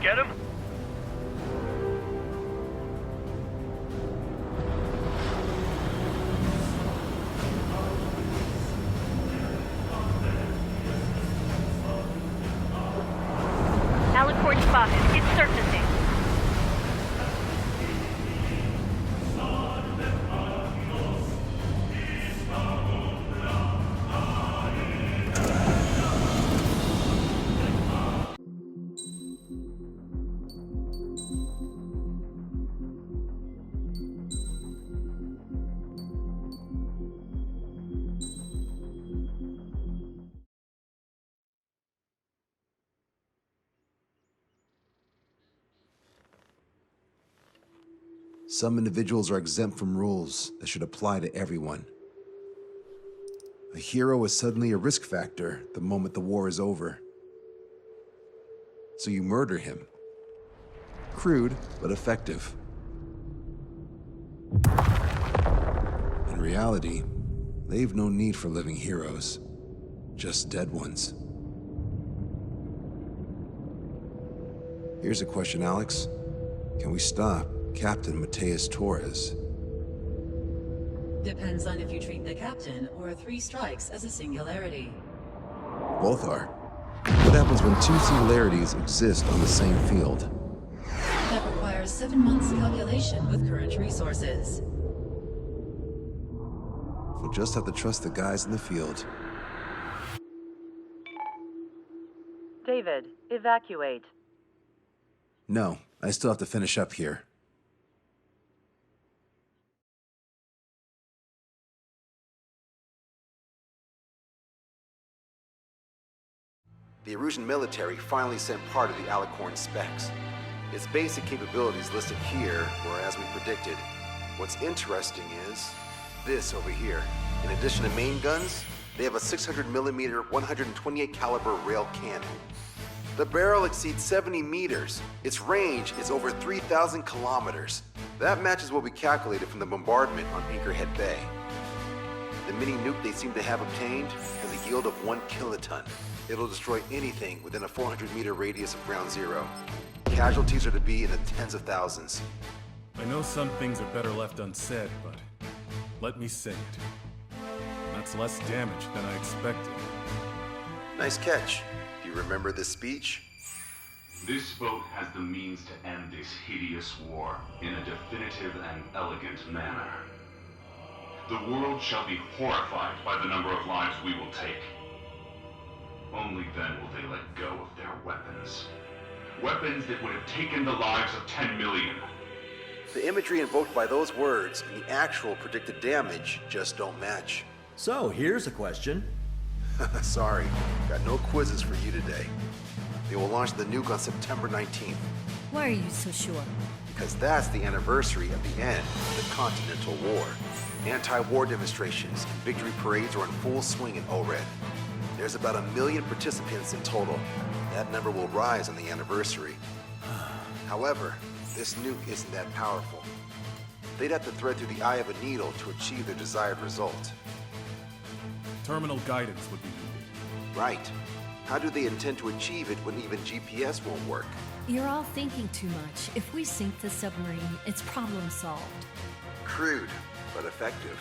get him? Alicorn spotted. It's surfacing. Some individuals are exempt from rules that should apply to everyone. A hero is suddenly a risk factor the moment the war is over. So you murder him. Crude, but effective. In reality, they've no need for living heroes, just dead ones. Here's a question, Alex. Can we stop Captain Mateus Torres? Depends on if you treat the captain or 3 strikes as a singularity. Both are. What happens when 2 singularities exist on the same field? That requires 7 months calculation with current resources. We'll just have to trust the guys in the field. David, evacuate. No, I still have to finish up here. The Erusian military finally sent part of the Alicorn specs. Its basic capabilities listed here were as we predicted. What's interesting is this over here. In addition to main guns, they have a 600mm 128 caliber rail cannon. The barrel exceeds 70 meters. Its range is over 3,000 kilometers. That matches what we calculated from the bombardment on Anchorhead Bay. The mini nuke they seem to have obtained has a yield of 1 kiloton. It'll destroy anything within a 400-meter radius of ground zero. Casualties are to be in the tens of thousands. I know some things are better left unsaid, but let me say it. That's less damage than I expected. Nice catch. Do you remember this speech? This vote has the means to end this hideous war in a definitive and elegant manner. The world shall be horrified by the number of lives we will take. Only then will they let go of their weapons. Weapons that would have taken the lives of 10 million. The imagery invoked by those words and the actual predicted damage just don't match. So, here's a question. Sorry, got no quizzes for you today. They will launch the nuke on September 19th. Why are you so sure? Because that's the anniversary of the end of the Continental War. Anti-war demonstrations and victory parades are in full swing in ORED. There's about 1 million participants in total. That number will rise on the anniversary. However, this nuke isn't that powerful. They'd have to thread through the eye of a needle to achieve their desired result. Terminal guidance would be needed. Right. How do they intend to achieve it when even GPS won't work? You're all thinking too much. If we sink the submarine, it's problem solved. Crude, but effective.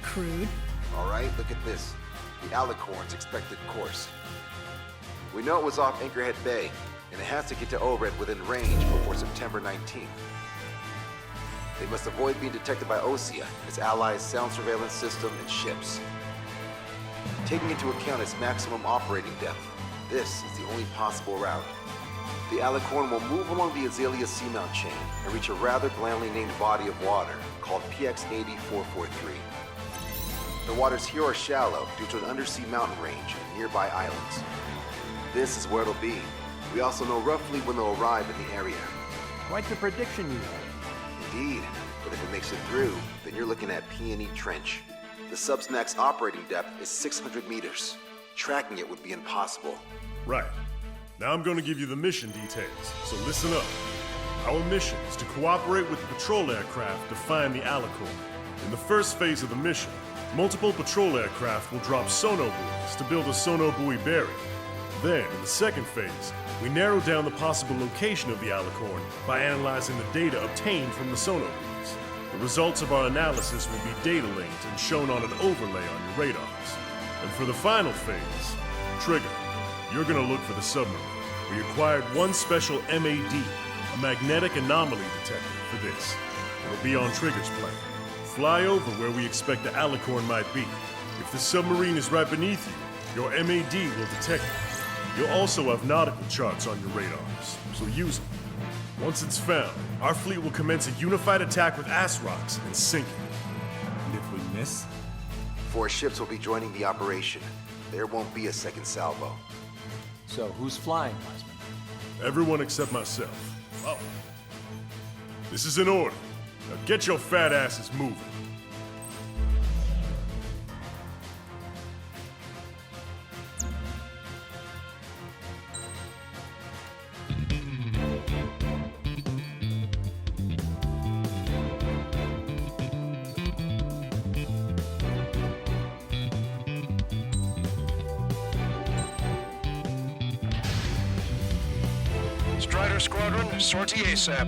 Crude? All right, look at this. The Alicorn's expected course. We know it was off Anchorhead Bay, and it has to get to ORED within range before September 19th. They must avoid being detected by OSEA, its allies' sound surveillance system, and ships. Taking into account its maximum operating depth, this is the only possible route. The Alicorn will move along the Azalea seamount chain and reach a rather blandly named body of water called PX-8443. The waters here are shallow due to an undersea mountain range and nearby islands. This is where it'll be. We also know roughly when they'll arrive in the area. Quite the prediction you have. Indeed, but if it makes it through, then you're looking at P&E Trench. The Subsnac's operating depth is 600 meters. Tracking it would be impossible. Right. Now I'm going to give you the mission details, so listen up. Our mission is to cooperate with the patrol aircraft to find the Alicorn. In the first phase of the mission, multiple patrol aircraft will drop sonobuoys to build a sonobuoy barrier. Then, in the second phase, we narrow down the possible location of the alicorn by analyzing the data obtained from the sonar reads. The results of our analysis will be data linked and shown on an overlay on your radars. And for the final phase, Trigger, you're gonna look for the submarine. We acquired one special MAD, a magnetic anomaly detector, for this. It'll be on Trigger's plane. Fly over where we expect the alicorn might be. If the submarine is right beneath you, your MAD will detect it. You'll also have nautical charts on your radars, so use them. Once it's found, our fleet will commence a unified attack with ass rocks and sink it. And if we miss? 4 ships will be joining the operation. There won't be a second salvo. So who's flying, Wiseman? Everyone except myself. Oh. This is an order. Now get your fat asses moving. Strider Squadron, sortie ASAP.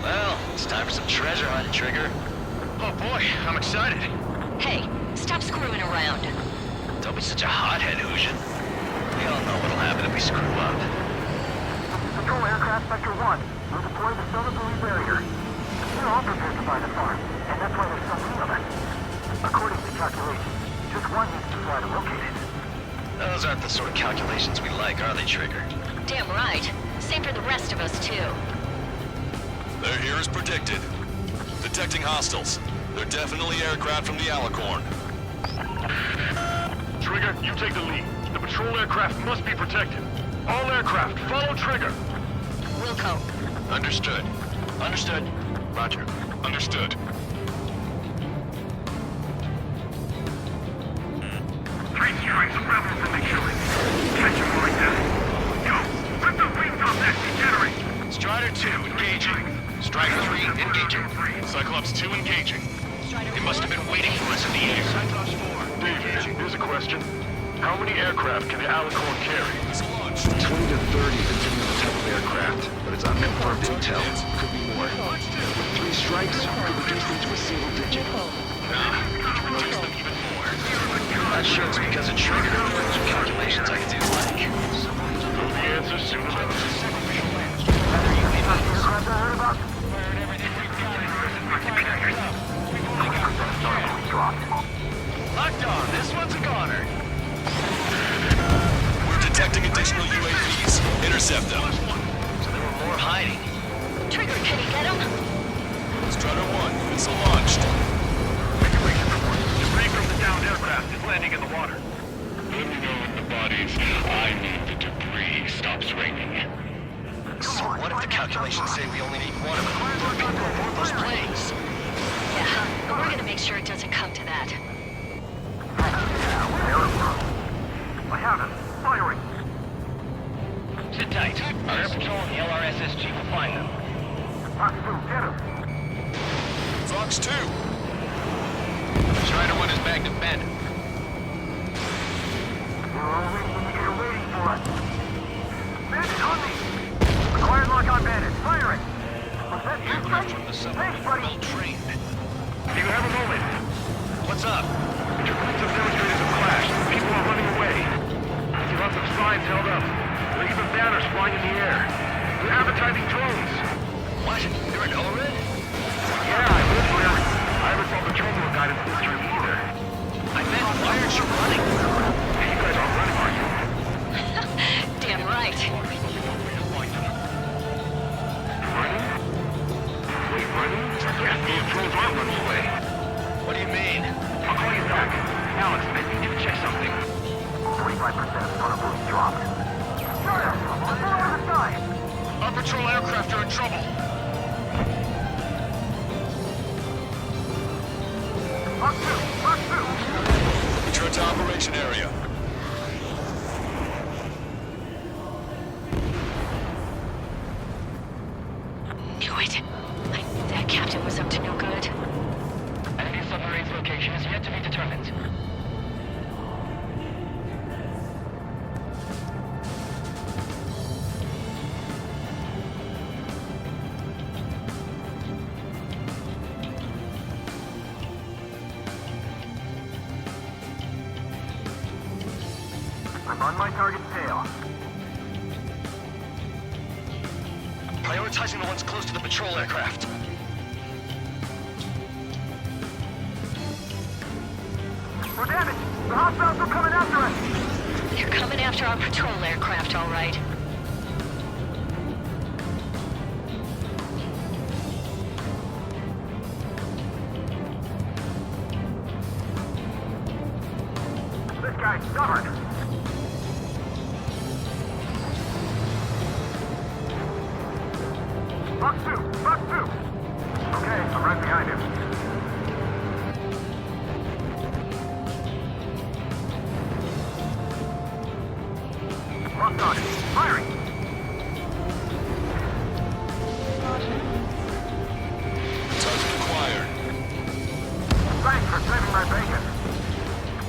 Well, it's time for some treasure hunting, Trigger. Oh boy, I'm excited. Hey, stop screwing around. Don't be such a hothead, Hujan. We all know what'll happen if we screw up. Control aircraft Sector 1. We'll deploy the sonar buoy barrier. We're all prepared to buy the farm, and that's why there's so many of us. According to calculations, just one needs to fly to locate it. Those aren't the sort of calculations we like, are they, Trigger? Damn right. Same for the rest of us, too. They're here as predicted. Detecting hostiles. They're definitely aircraft from the Alicorn. Trigger, you take the lead. The patrol aircraft must be protected. All aircraft, follow Trigger. Wilco. Understood. Understood. Roger. Understood. Three strikes of rebels in the killing. Catch them like that. Go! Put the wings on that degenerate! Strider 2, engaging. Strider 3, engaging. Cyclops 2, engaging. They must have been waiting for us in the air. Cyclops 4, David, here's a question. How many aircraft can the Alicorn carry? It's launched. 20 to 30, depending on the type of aircraft. But it's unconfirmed intel. Could be more. With 3 strikes, we could reduce them to a single digit. Nah, we can reduce them even more. Not sure it's because of Trigger. Those are calculations I can do like. Know the answer soon enough. Aircraft I heard about? Locked on. This one's a goner. We're detecting additional UAVs. Intercept them. So there were more hiding. Trigger, can you get him? Strider 1, missile launched. Regulation report. Debris from the downed aircraft is landing in the water. Let me know when the bodies, I mean the debris, stops raining. So what if the calculations say we only need one of them? There are people aboard those planes. Yeah, but we're gonna make sure it doesn't come to that. I have it. Firing. Sit tight. Our air patrol and the LRSSG will find them. Fox 2, get him. Fox 2. Strider 1 is Magnum Bend. We're all waiting for us. Bandit on me! Acquired lock on Bandit. Firing! Was that you, Aircraft from the submarine Thanks, are buddy. well trained. Do you have a moment? What's up? Two groups of demonstrators have clashed. People are running away. You have some signs held up. There are even banners flying in the air. They're advertising drones. What? You're in Ored? Yeah, I live here. I haven't saw patrolman guidance this trip either. I meant, why aren't you running? Hey, you guys aren't running, are you? Damn right. Running? Wait, running? Yeah, those drones aren't running away. What do you mean? I'll call you back. Alex, I need to check something. 45% of sonar buoys dropped. Shut up! On the other side! Our patrol aircraft are in trouble. Return to operation area. Knew it. That captain was up to no good. Enemy submarine's location is yet to be determined. I'm on my target's tail. Prioritizing the ones close to the patrol aircraft. We're damaged! The hostiles are coming after us! You're coming after our patrol aircraft, all right. This guy's stubborn. Buck two! Okay, I'm right behind him. Locked on. Firing! Target acquired. Thanks for saving my bacon.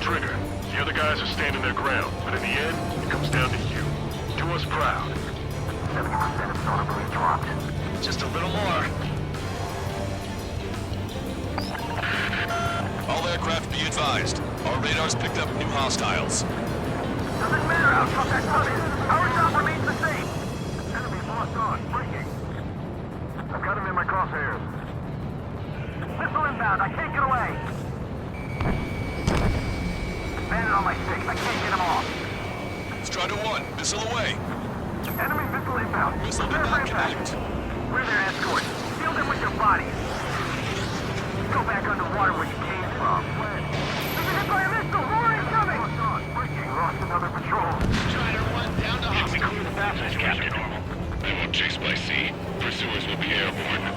Trigger, the other guys are standing their ground, but in the end, it comes down to you. Do us proud. 70% of sonar buoys dropped. Just a little more. All aircraft be advised. Our radars picked up new hostiles. Doesn't matter how tough that gun is. Our job remains the same. Enemy lost on. Breaking. I've got him in my crosshairs. Missile inbound. I can't get away. Bandit on my six. I can't get him off. Strider 1, missile away. Enemy missile inbound. Missile did Prepare for not impact. connect. We're their escort. Shield them with your bodies. Go back underwater where you came from. We've been hit by a missile. More incoming. Breaking. Lost another patrol. Strider 1 down to Should we clear the passage, Captain? They won't chase by sea. Pursuers will be airborne.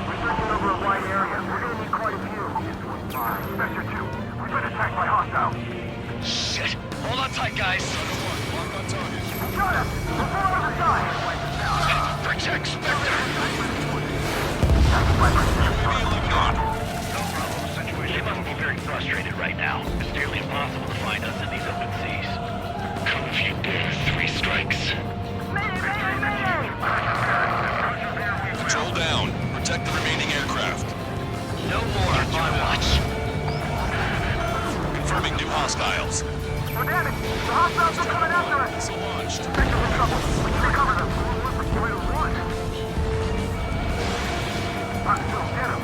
We're searching over a wide area. We're gonna need quite a few. Sector 2. We've been attacked by hostiles. Shit! Hold on tight, guys. Lock on target. Got us! We're full on the side! Protect Spectre! UAV eliminated. No problem. Situation. They must be very frustrated right now. It's nearly impossible to find us in these open seas. Come if you dare, 3 strikes. Mayday! Patrol down. Protect the remaining aircraft. No more on my watch. Confirming new hostiles. We're damaged! The hostiles are coming after us! Missile launched. Sector's in trouble. We can recover them. We're to one. Hostiles, get him.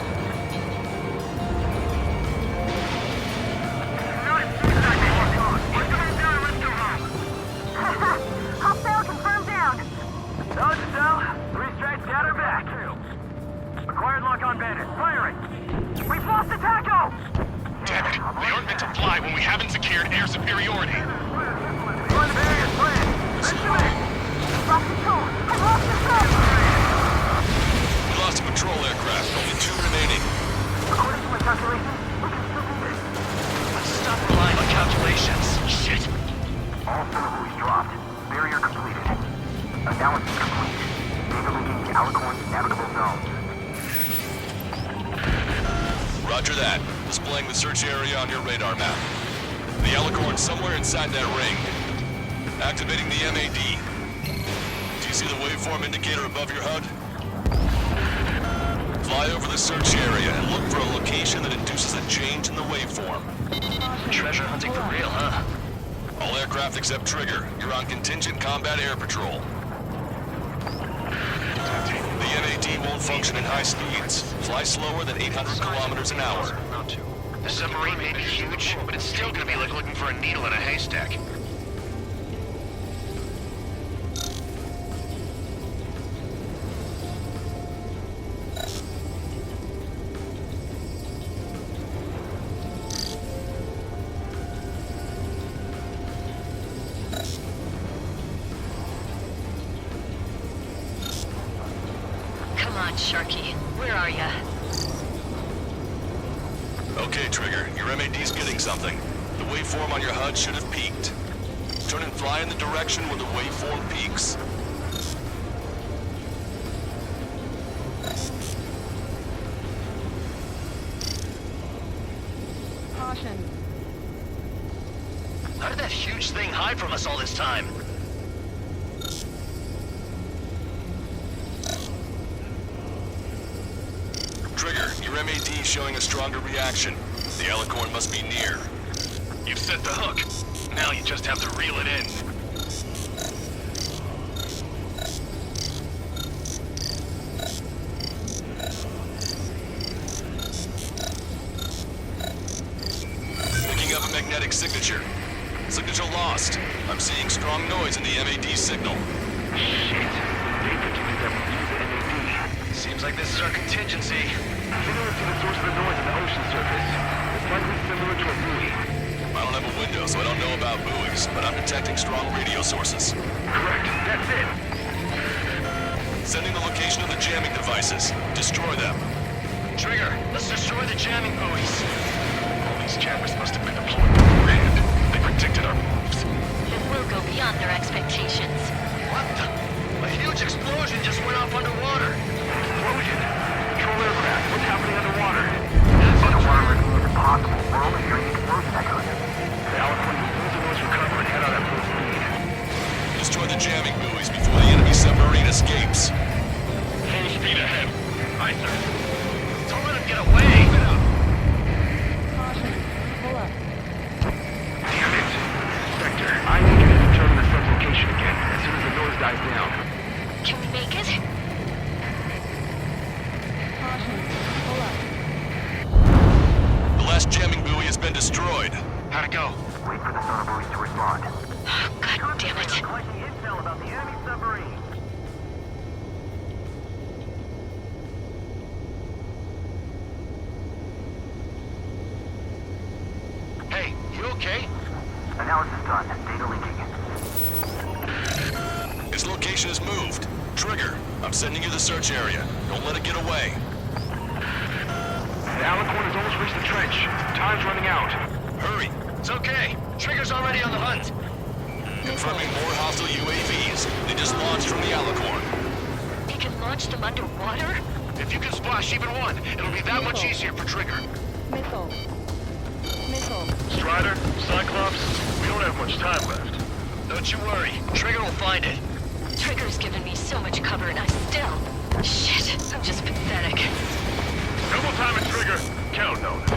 Hostile confirmed down. Dodge cell. 3 strikes got her back. Acquired lock on bandit. Firing. We've lost the taco! Damn it! They aren't meant to fly when we haven't secured air superiority. Run various plans. Lost control. I lost the set. We lost a patrol aircraft. Only 2 remaining. According to my calculations, we can still do this. Let's stop relying on calculations. Shit! All sonar buoys dropped. Barrier completed. Analysis complete. Data linking the Alicorn's navigable zone. Roger that. Displaying the search area on your radar map. The Alicorn's somewhere inside that ring. Activating the MAD. Do you see the waveform indicator above your HUD? Fly over the search area and look for a location that induces a change in the waveform. Treasure hunting for real, huh? All aircraft except Trigger, you're on contingent combat air patrol. The MAD won't function at high speeds. Fly slower than 800 kilometers an hour. The submarine may be huge, but it's still gonna be like looking for a needle in a haystack. Come on, Sharky. Where are ya? Okay, Trigger, your MAD's getting something. The waveform on your HUD should have peaked. Turn and fly in the direction where the waveform peaks. Caution. How did that huge thing hide from us all this time? Trigger, your MAD showing a stronger reaction. The Alicorn must be near. You've set the hook. Now you just have to reel it in. Picking up a magnetic signature. Signature lost. I'm seeing strong noise in the MAD signal. Shit. They think you think that we use the MAD. Seems like this is our contingency. Similar to the source of the noise on the ocean surface. It's likely similar to a buoy. I don't have a window, so I don't know about buoys, but I'm detecting strong radio sources. Correct. That's it. Sending the location of the jamming devices. Destroy them. Trigger, let's destroy the jamming buoys. All these jammers must have been deployed beforehand. They predicted our moves. Then we'll go beyond their expectations. What the? A huge explosion just went off underwater. Explosion. Control aircraft. What's happening underwater? Underwater is impossible. We're only hearing explosion echoes. The Alicorn will lose the noise recover and head out at full speed. Destroy the jamming buoys before the enemy submarine escapes. Full speed ahead. Aye, sir. Don't let him get away. Caution. Pull up. Damn it. Sector, I need you to determine the sun's location again as soon as the noise dies down. Can we make it? Caution. Pull up. The last jamming buoy has been destroyed. How'd it go? Wait for the sonar buoys to respond. God damn it. Collecting intel about the enemy submarine. Hey, you okay? Analysis done. Data leaking. Its location is moved. Trigger, I'm sending you the search area. Don't let it get away. The Alicorn has almost reached the trench. Time's running out. Hurry. It's okay. Trigger's already on the hunt. Confirming more hostile UAVs. They just launched from the Alicorn. We can launch them underwater? If you can splash even one, it'll be that much easier for Trigger. Missile. Missile. Strider, Cyclops, we don't have much time left. Don't you worry. Trigger will find it. Trigger's given me so much cover and I still... Shit, I'm just pathetic. Double time it, Trigger. Count on it.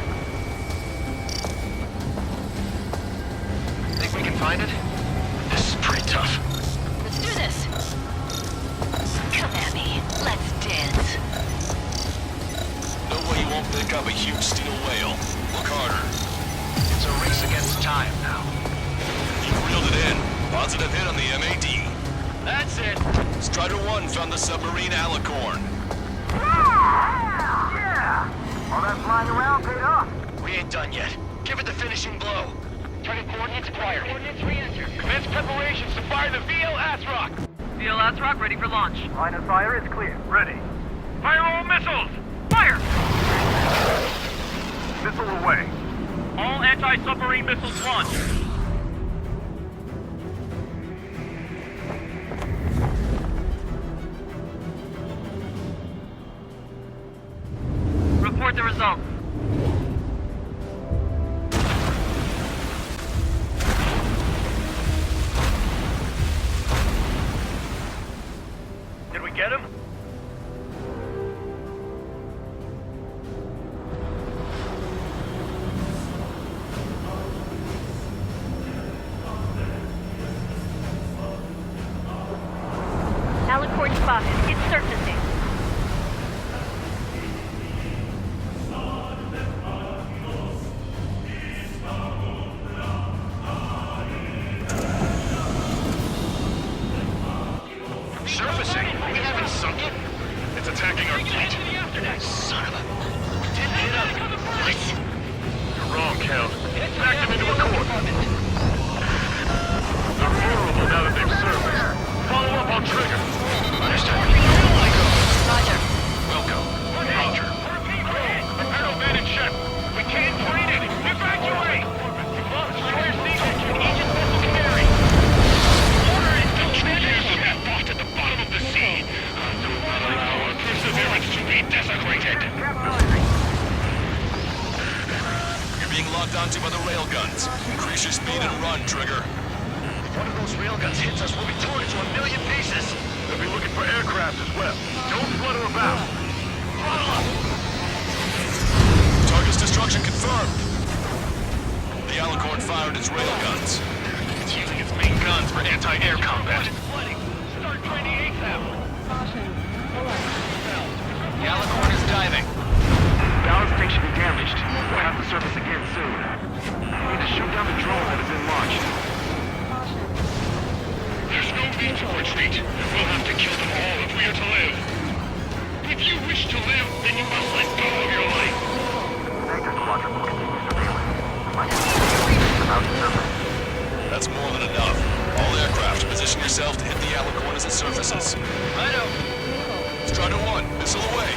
Think we can find it? This is pretty tough. Let's do this. Come at me. Let's dance. No way you won't pick up a huge steel whale. Look harder. It's a race against time now. You reeled it in. Positive hit on the MAD. That's it. Strider 1 found the submarine Alicorn. Yeah! All that flying around paid off. We ain't done yet. Give it the finishing blow. Target coordinates acquired. Coordinates re-entered. Commence preparations to fire the VL Asrock. VL Asrock ready for launch. Line of fire is clear. Ready. Fire all missiles! Fire! Missile away. All anti-submarine missiles launched. Report the results. Did we get him? Alicorn spotted. It's surfacing. Surfacing? We haven't sunk it. It's attacking our fleet. Son of a... We didn't hit him. What? You're wrong, Count. Back them into a course. They're vulnerable now that they've surfaced. Follow up on Trigger. Understood. Roger. Welcome. Roger. Imperial man in ship. We can't ahead. You're being locked onto by the railguns. Increase your speed and run, Trigger. If one of those railguns hits us, we'll be torn into a million pieces. They'll be looking for aircraft as well. Don't flutter about. Huddle up! Target's destruction confirmed. The Alicorn fired its railguns. It's using its main guns for anti-air combat. Start training ASAP. The Alicorn is diving. Balance tank should be damaged. We'll have to surface again soon. We need to shoot down the drone that has been launched. There's no need to retreat. We'll have to kill them all if we are to live. If you wish to live, then you must let go of your life. Major squadron will continue surveillance. About to surface. That's more than enough. All aircraft, position yourself to hit the Alicorn as it surfaces. Righto. Strider 1, missile away.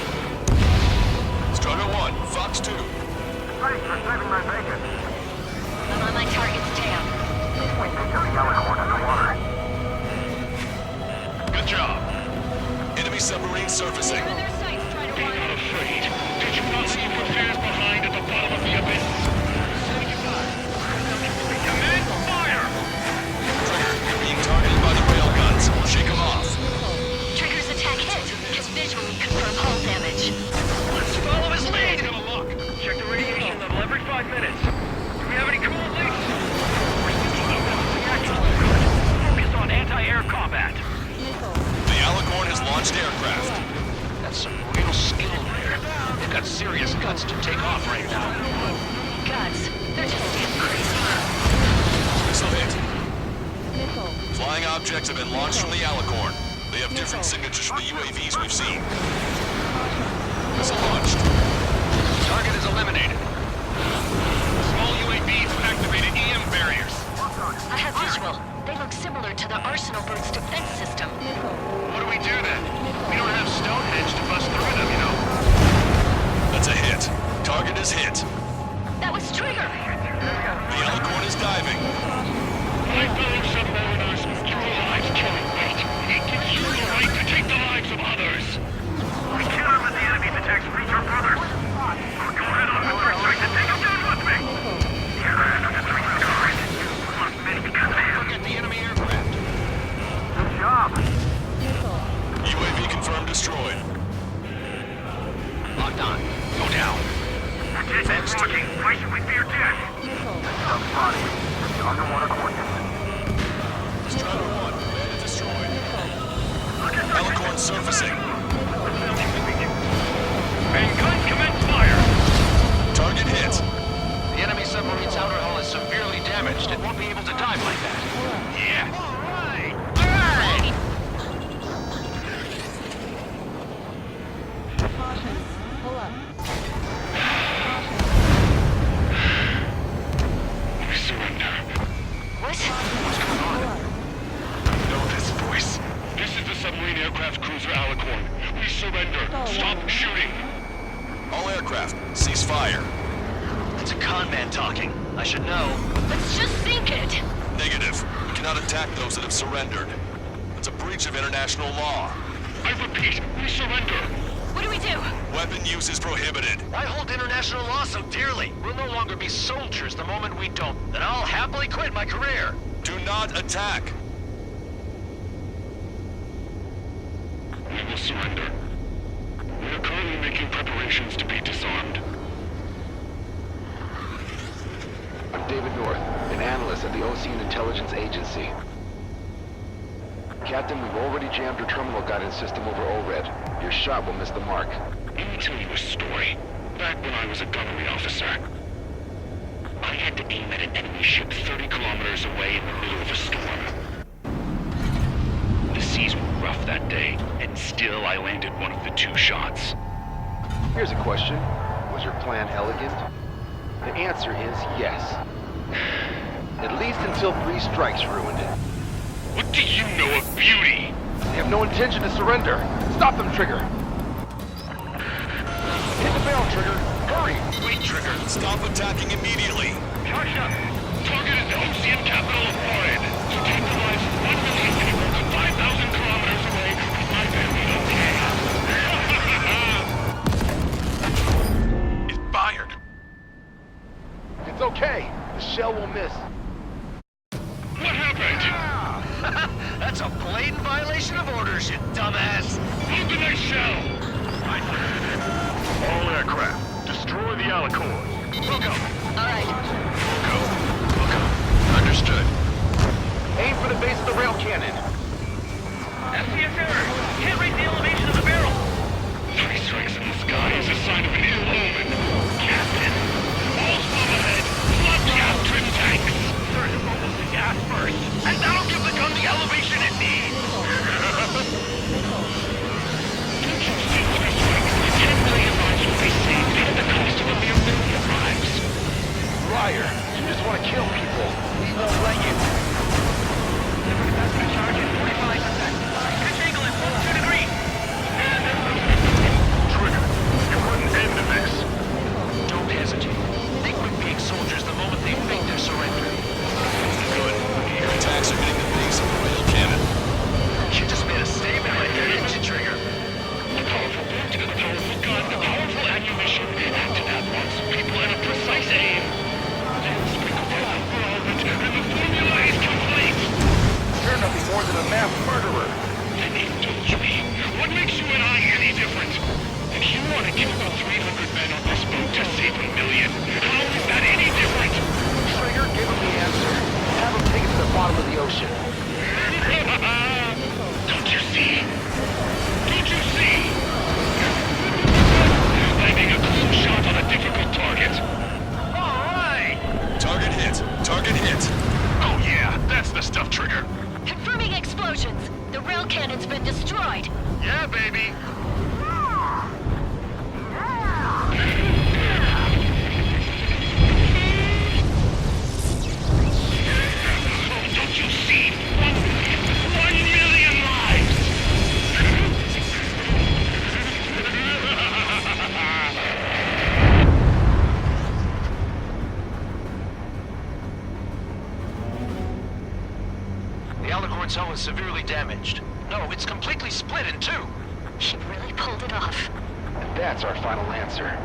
Strider 1, Fox 2. Thanks for saving my bacon. I'm on my target's tail. We picture the Alicorn underwater. Good job. Enemy submarine surfacing. Be not afraid. Did you not see your fears behind at the bottom of the abyss? Command fire! Trigger, you're being targeted by the railguns. Shake them off. Trigger's attack hit. Can visually confirm hull damage. Let's follow his lead. Still a lock. Check the radiation level every 5 minutes. Do we have any coolant leaks? Focused on anti-air combat. The Alicorn has launched aircraft. That's some real skill there. They've got serious guts to take off right now. Guts. They're just damn crazy. Missile hit. Flying objects have been launched from the Alicorn. They have different signatures from the UAVs we've seen. Missile launched. Target is eliminated. Small UAVs have activated EM barriers. I have visual. They look similar to the Arsenal Bird's defense system. What do we do then? We don't have Stonehenge to bust through them, you know. That's a hit. Target is hit. That was Trigger. The Alicorn is diving. My fellow submariners, your lives carry weight. It gives you the right to take the lives of others. We can't let the enemy's attacks reach our brothers. Go ahead on the first strike and take them down with me. Look at the enemy aircraft. Good job. UAV confirmed destroyed. Locked on. Go down. Fox 2. Why should we fear death? Subspotting. The underwater coordinates. Strider 1, landed destroyed. Alicorn surfacing. And guns commence fire. Target hit. The enemy submarine's outer hull is severely damaged. It won't be able to dive like that. Yeah. We surrender. What? Know this voice. This is the submarine aircraft cruiser Alicorn. We surrender. Stop shooting. All aircraft, cease fire. It's a con man talking. I should know. Let's just sink it. Negative. We cannot attack those that have surrendered. It's a breach of international law. I repeat, we surrender. What do we do? Weapon use is prohibited. Why hold international law so dearly? We'll no longer be soldiers the moment we don't. Then I'll happily quit my career. Do not attack. We will surrender. We are currently making preparations to be disarmed. I'm David North, an analyst at the Ocean Intelligence Agency. Captain, we've already jammed your terminal guidance system over ORED. Your shot will miss the mark. Let me tell you a story. Back when I was a government officer, I had to aim at an enemy ship 30 kilometers away in the middle of a storm. The seas were rough that day, and still I landed one of the 2 shots. Here's a question. Was your plan elegant? The answer is yes. At least until 3 strikes ruined it. What do you know of beauty? They have no intention to surrender. Stop them, Trigger! Hit the bell, Trigger! Hurry! Wait, Trigger. Stop attacking immediately. Charge up. Target is the Ocean capital of Orid. To take the lives of 1 million people 5,000 kilometers away with my family okay. won't miss. What happened? That's a blatant violation of orders, you dumbass! Open that shell! All aircraft, destroy the Alicorn. We'll go. All right. We'll go. Understood. Aim for the base of the rail cannon. SCS error! Can't rate the elevation of the barrel! 3 strikes in the sky is a sign of an ill omen. Captain! All swim ahead! Flood gas trim tanks! Surge the focus to gas first, and that'll give the gun the elevation it needs! Don't you see, 3 strikes? 10 million lives will be saved at the cost of a mere million lives. Liar, you just want to kill people. We won't let you. That's the charge at 45%. Pitch angle at 42 degrees. Trigger, you put an end to this. Don't hesitate. They quit being soldiers the moment they fake their surrender. Good. Your attacks are hitting the base of the rail cannon. You just made a statement right there, didn't you, Trigger? A powerful bolt, a powerful gun, a powerful ammunition. Acted at once, people at a precise aim. Then sprinkle that involvement, and the formula is complete. You're nothing more than a mass murderer. Then indulge me. What makes you and I any different? If you want to kill the 300 men on this boat to save a million, how is that any different? Trigger, give him the answer. Have him take it to the bottom of the ocean. Don't you see? Don't you see? Landing a close shot on a difficult target. All right! Target hit. Target hit. Oh yeah, that's the stuff, Trigger. Confirming explosions. The rail cannon's been destroyed. Yeah, baby. Don't you see? 1 million lives! The Alicorn's hull is severely damaged. No, it's completely split in two. She really pulled it off. And that's our final answer.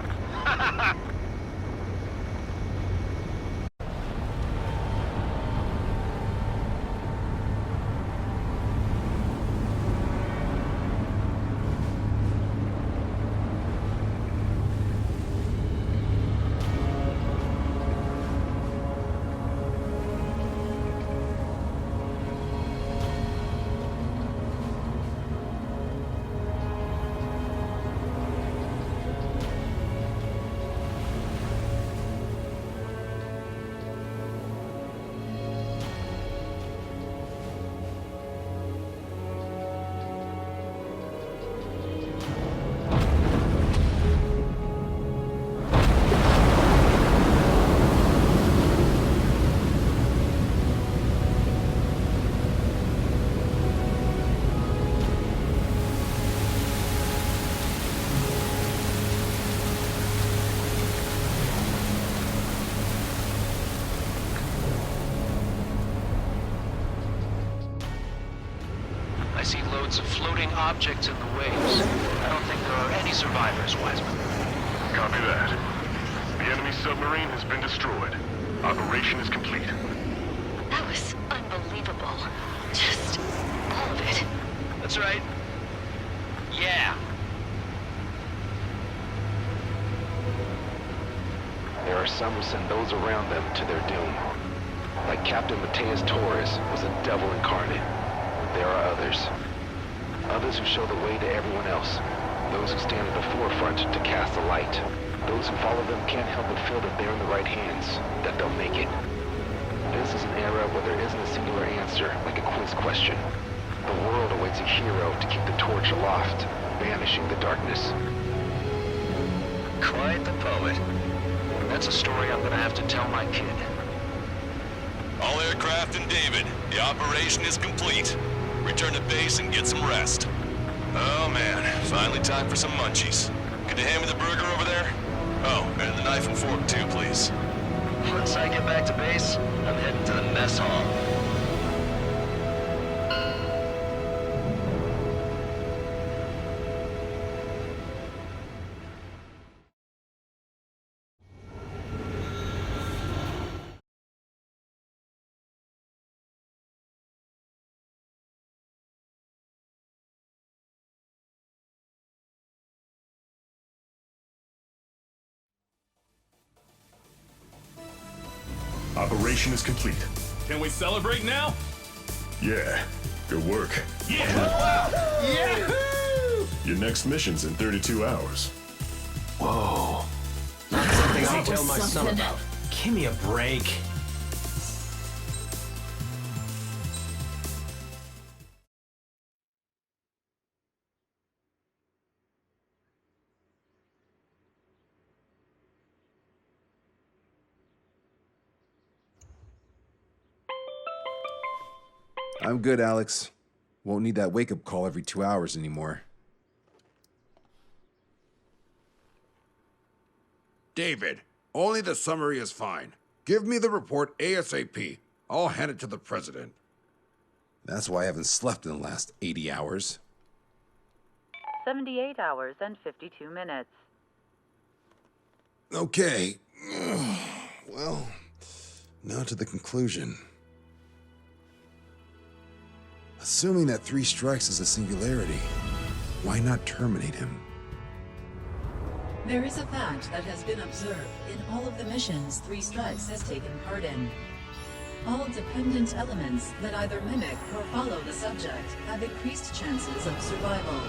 I see loads of floating objects in the waves. I don't think there are any survivors, Wiseman. Copy that. The enemy submarine has been destroyed. Operation is complete. That was unbelievable. Just all of it. That's right. Yeah. There are some who send those around them to their doom. Like Captain Mateus Torres was a devil incarnate. There are others. Others who show the way to everyone else. Those who stand at the forefront to cast a light. Those who follow them can't help but feel that they're in the right hands, that they'll make it. This is an era where there isn't a singular answer, like a quiz question. The world awaits a hero to keep the torch aloft, banishing the darkness. Quite the poet. That's a story I'm gonna have to tell my kid. All aircraft in David. The operation is complete. Return to base and get some rest. Oh man, finally time for some munchies. Could you hand me the burger over there? Oh, and the knife and fork too, please. Once I get back to base, I'm heading to the mess hall. Operation is complete. Can we celebrate now? Yeah, good work. Yahoo! Your next mission's in 32 hours. Whoa. Not something I That tell was my son something. about. Give me a break. I'm good, Alex. Won't need that wake-up call every 2 hours anymore. David, only the summary is fine. Give me the report ASAP. I'll hand it to the president. That's why I haven't slept in the last 80 hours. 78 hours and 52 minutes. Okay. Well, now to the conclusion. Assuming that 3 strikes is a singularity, why not terminate him? There is a fact that has been observed in all of the missions 3 Strikes has taken part in. All dependent elements that either mimic or follow the subject have increased chances of survival.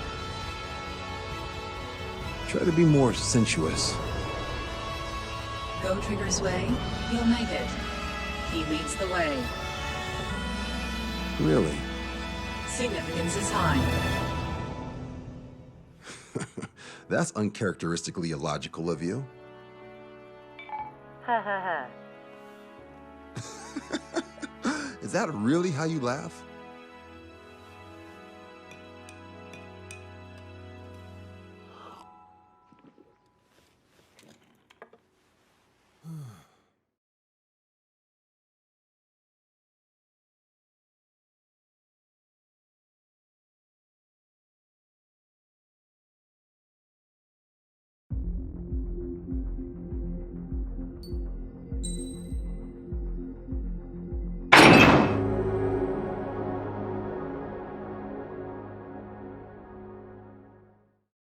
Try to be more sensuous. Go Trigger's way, you'll make it. He leads the way. Really? Significance is high. That's uncharacteristically illogical of you. Ha ha ha. Is that really how you laugh?